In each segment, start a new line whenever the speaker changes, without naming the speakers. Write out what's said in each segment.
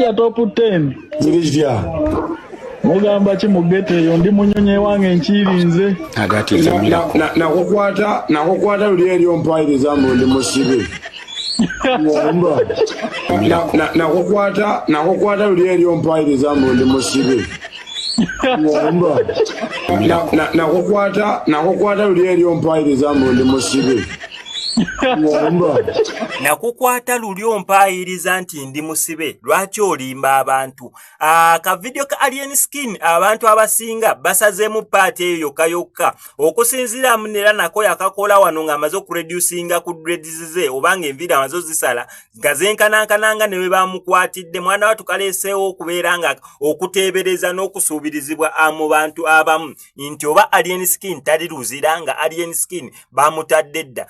Yaja top 10.
Zirishya.
Mugamba ki mugete yo ndi munyonye wange nchirinze.
Agati zamira. Nakukwata luli eri ompayiriza mbu ndi musibe. Mwomba. Nakukwata luli eri ompayiriza mbu ndi musibe. Mwomba. Nakukwata luli eri ompayiriza mbu ndi musibe.
Nakukwata luli ompayiriza nti ndi musibe. Lwaki olimba abantu? Ka video ka Alien Skin abantu abasinga basazeemu paati eyo yokka okusinziira munera nako yakakola wano ng'amaze okureducinga ku dreads ze obanga enviiri amaze zisala nga zenkanankananga ne bwe bamukwatidde mwana watu kaleeseewo okubeera nga okuteebereza n'okusuubirizibwa mu bantu abamu nti oba Alien Skin tali luzira nga Alien Skin bamutadde dda.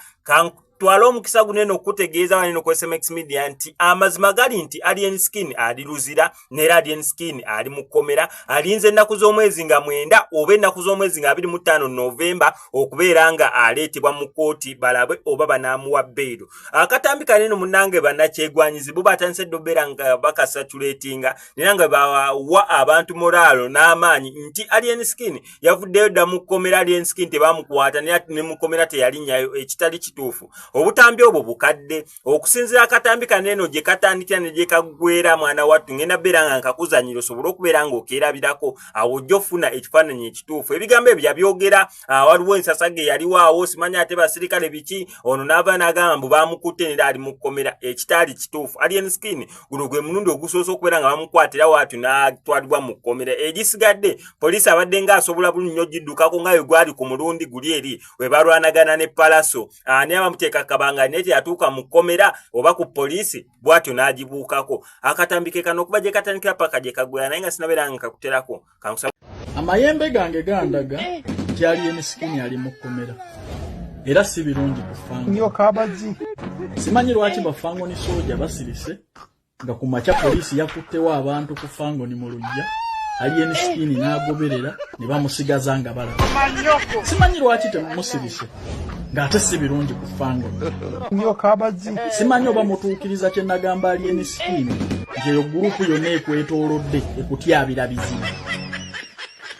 Twala omukisa gunene okutegeeza waneno ku SMX Media nti amazima gali nti Alien Skin ali luzira nera Alien Skin ali mukomera alinze ennaku z'omwezi nga 9 oba ennaku z'omwezi nga 25 Novemba okubeera nga aleetebwa mu kooti balabe oba banaamuwa bbeero. Akatambi kanene munnange bannakyegwanyizi bo batandise ddobeera nga bakasatulatinga nera nga bawa abantu moralo n'amaanyi nti Alien Skin yavuddeyo dda mu kkomera Alien Skin tebamukwata ne mukomera teyalinnyayo ekitali kituufu. Obutambi obwo bukadde okusinzira akatambi kaneno gye katandikira ne gye kagwera mwana wattu ngenda beera nga nkakuzanyira osobola okubeera nga okeerabirako awo ojja ofuna ekifaananyi ekituufu. Ebigambo ebyo yabyogera waliwo ensasage yaliwaawo simanya ate basirikale biki ono n'ava n'agamba mbu baamukutte nera ali mu kkomera ekitaali kituufu. Alien Skin guno gwe mulundi ogusoose okubeera nga bamukwatira watu n'atwalibwa mu kkomera. Egisigadde poliisi abadde ng'asobola buli nnyo giddukako nga bwe gwali ku mulundi guli eri we balwanagana ne Palaso ani abamuteeka kabanga neti atuuka mu kkomera oba ku poliisi bwatyo n'agibuukako. Akatambike kano okuba gye katandikira paka gye kagwera naye nga sinabeera nga kakuterako.
Amayembe gange gandaga nti Alien Skin ali mu kkomera era si birungi kufango.
Nyo kabazi.
Simanyi lwaki bafango ni soja basirise nga ku makya poliisi yakuttewo abantu ku fango ni mu lujja Alien Skin n'agoberera ne bamusigaza nga balaba. Simanyi lwaki temumusirise ng'ate si birungi kufango.
Nyo kabazi.
Simanyi oba mutuukiriza kye nagamba Alien Skin nti eyo gurupu yonna ekwetoolodde ekutyabira bizibu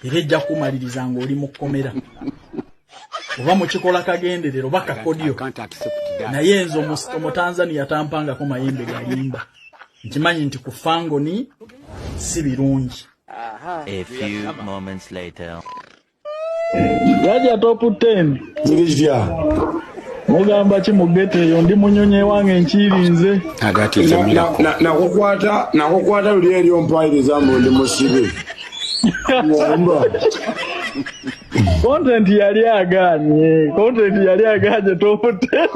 era ejja kumaliriza ng'oli mu kkomera oba mukikola kagenderero oba kakodyo naye nze Omutanzania tampangako mayembe galimba nkimanyi nti ku fango ni si birungi.
A few moments later.
Yaja top 10.
Zirishya.
Mugamba ki mugete yo ndi munyonye wange nchirinze.
Agati zamira. Nakukwata luli eri ompayiriza mbu ndi musibe. Mwomba.
Content yali aganye top 10.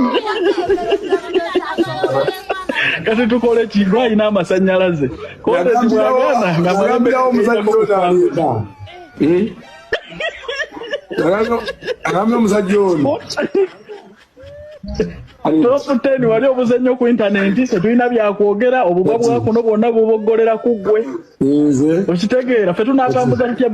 Kati tukole chindwa ina amasanyalaze. Content yagana nga
mwambira omusajja ono. Agambe omusajja ono.
Top 10 wali obuzannyo ku internet tetulina byakwogera obubwa bwa kuno bwonna buboggolera ku ggwe. Okitegeera ffe tunaatambuza tutya